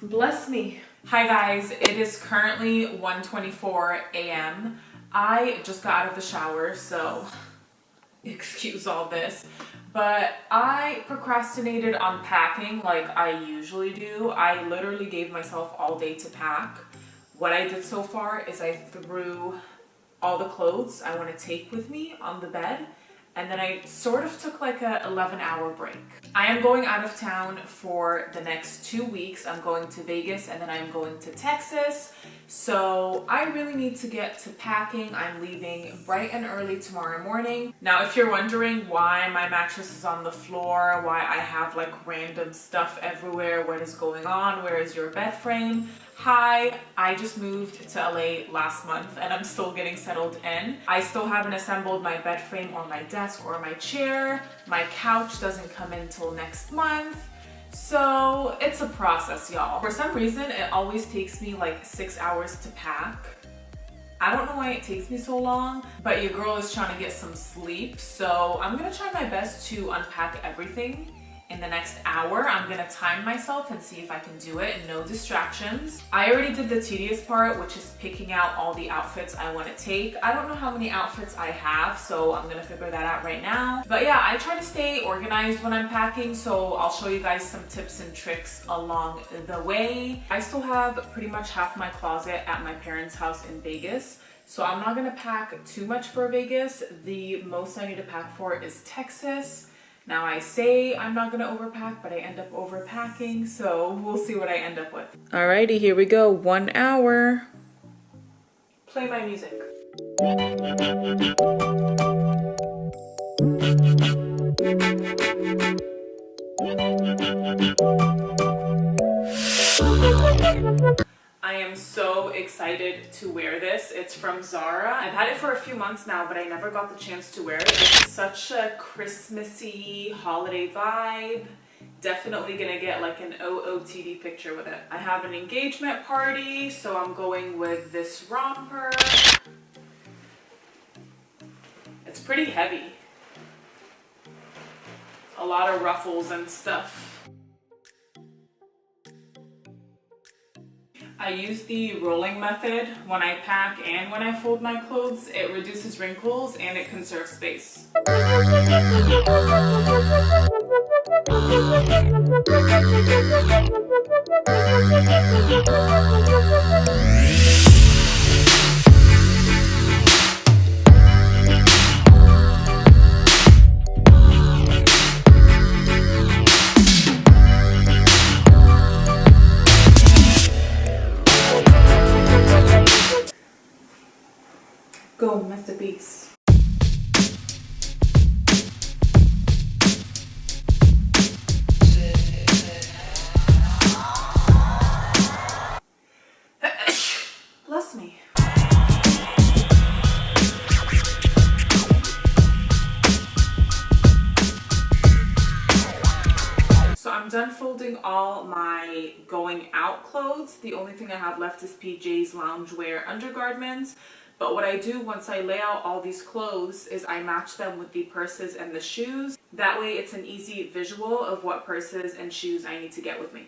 Bless me. Hi guys, it is currently 1:24 a.m. I just got out of the shower, so excuse all this. But I procrastinated on packing like I usually do. I literally gave myself all day to pack. What I did so far is I threw all the clothes I want to take with me on the bed, and then I sort of took like a 11-hour break. I am going out of town for the next 2 weeks. I'm going to Vegas and then I'm going to Texas. So I really need to get to packing. I'm leaving bright and early tomorrow morning. Now, if you're wondering why my mattress is on the floor, why I have like random stuff everywhere, what is going on, where is your bed frame? Hi, I just moved to LA last month and I'm still getting settled in. I still haven't assembled my bed frame or my desk or my chair. My couch doesn't come in till next month. So it's a process, y'all. For some reason, it always takes me like 6 hours to pack. I don't know why it takes me so long, but your girl is trying to get some sleep. So I'm gonna try my best to unpack everything in the next hour. I'm gonna time myself and see if I can do it. No distractions. I already did the tedious part, which is picking out all the outfits I want to take. I don't know how many outfits I have, so I'm gonna figure that out right now. But yeah, I try to stay organized when I'm packing, so I'll show you guys some tips and tricks along the way. I still have pretty much half my closet at my parents' house in Vegas, so I'm not gonna pack too much for Vegas. The most I need to pack for is Texas. Now I say I'm not gonna overpack, but I end up overpacking, so we'll see what I end up with. Alrighty, here we go, 1 hour. Play my music. I am so excited to wear this. It's from Zara. I've had it for a few months now, but I never got the chance to wear it. It's such a Christmassy holiday vibe. Definitely gonna get like an OOTD picture with it. I have an engagement party, so I'm going with this romper. It's pretty heavy. A lot of ruffles and stuff. I use the rolling method when I pack and when I fold my clothes. It reduces wrinkles and it conserves space. Go, masterpiece. Bless me. So I'm done folding all my going out clothes. The only thing I have left is PJs, loungewear, undergarments. But what I do once I lay out all these clothes is I match them with the purses and the shoes. That way it's an easy visual of what purses and shoes I need to get with me.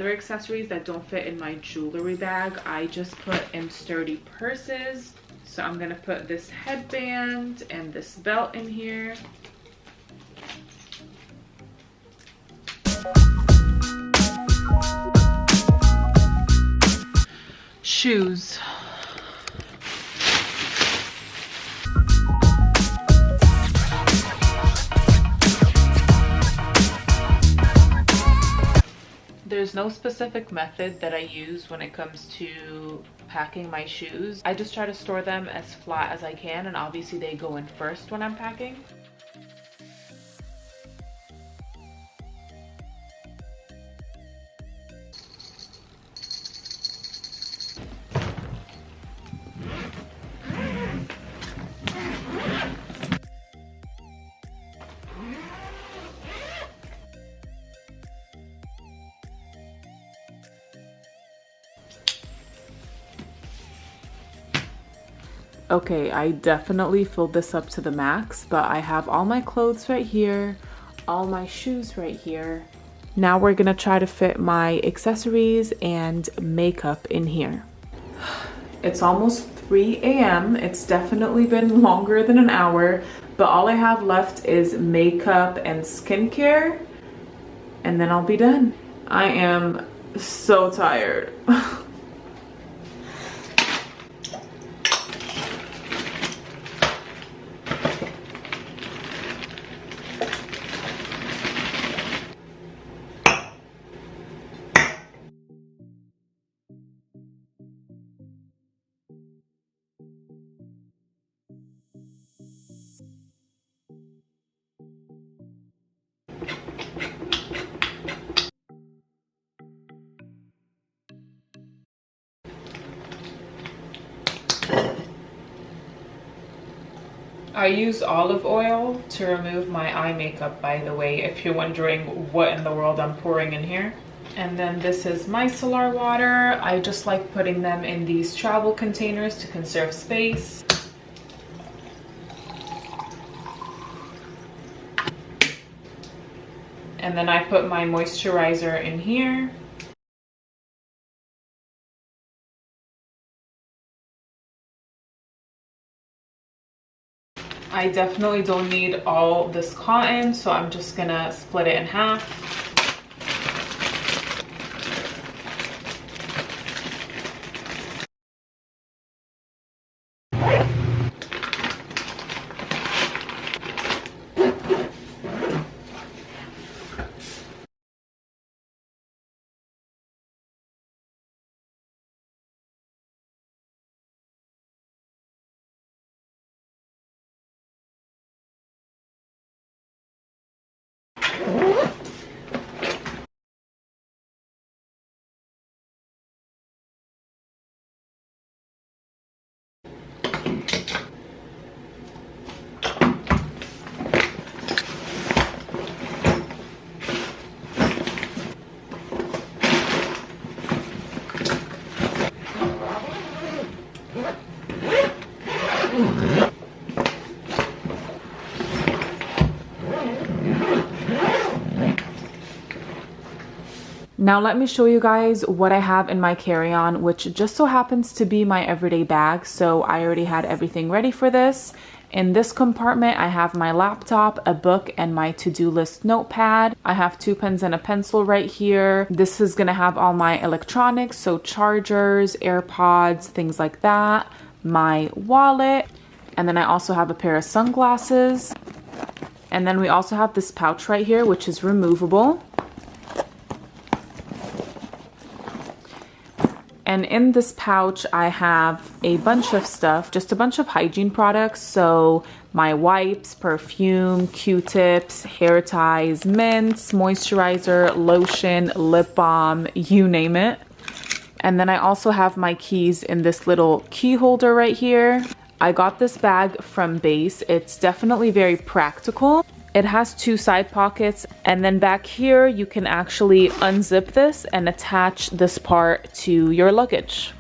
Accessories that don't fit in my jewelry bag, I just put in sturdy purses. So I'm gonna put this headband and this belt in here. Shoes. There's no specific method that I use when it comes to packing my shoes. I just try to store them as flat as I can, and obviously they go in first when I'm packing. Okay, I definitely filled this up to the max, but I have all my clothes right here, all my shoes right here. Now we're gonna try to fit my accessories and makeup in here. It's almost 3 a.m. It's definitely been longer than an hour, but all I have left is makeup and skincare, and then I'll be done. I am so tired. I use olive oil to remove my eye makeup, by the way, if you're wondering what in the world I'm pouring in here. And then this is micellar water. I just like putting them in these travel containers to conserve space. And then I put my moisturizer in here. I definitely don't need all this cotton, so I'm just gonna split it in half. Now let me show you guys what I have in my carry-on, which just so happens to be my everyday bag. So I already had everything ready for this. In this compartment, I have my laptop, a book, and my to-do list notepad. I have 2 pens and a pencil right here. This is gonna have all my electronics, so chargers, AirPods, things like that, my wallet, and then I also have a pair of sunglasses. And then we also have this pouch right here, which is removable. And in this pouch, I have a bunch of stuff, just a bunch of hygiene products. So my wipes, perfume, Q-tips, hair ties, mints, moisturizer, lotion, lip balm, you name it. And then I also have my keys in this little key holder right here. I got this bag from Base. It's definitely very practical. It has 2 side pockets, and then back here you can actually unzip this and attach this part to your luggage.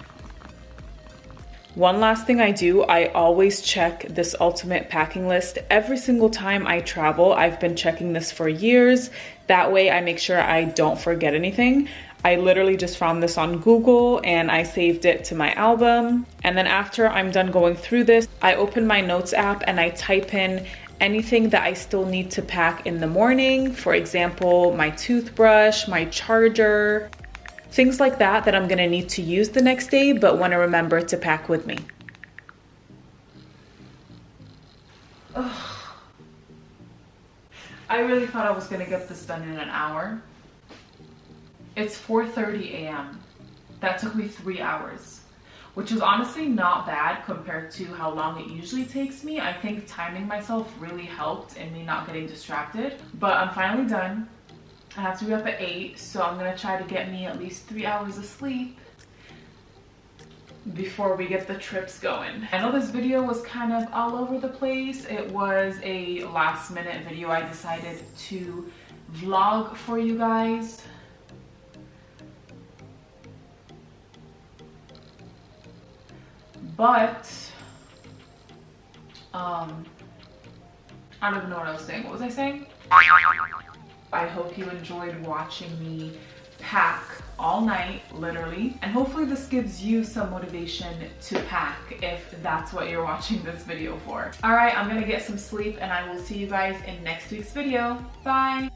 One last thing I do, I always check this ultimate packing list. Every single time I travel, I've been checking this for years. That way I make sure I don't forget anything. I literally just found this on Google and I saved it to my album. And then after I'm done going through this, I open my notes app and I type in anything that I still need to pack in the morning. For example, my toothbrush, my charger, things like that that I'm gonna need to use the next day, but wanna remember to pack with me. Ugh. I really thought I was gonna get this done in an hour. It's 4:30 a.m. That took me 3 hours, which is honestly not bad compared to how long it usually takes me. I think timing myself really helped in me not getting distracted, but I'm finally done. I have to be up at 8, so I'm gonna try to get me at least 3 hours of sleep before we get the trips going. I know this video was kind of all over the place. It was a last minute video I decided to vlog for you guys. But I don't even know what I was saying. What was I saying? I hope you enjoyed watching me pack all night, literally. And hopefully this gives you some motivation to pack if that's what you're watching this video for. All right, I'm gonna get some sleep and I will see you guys in next week's video. Bye.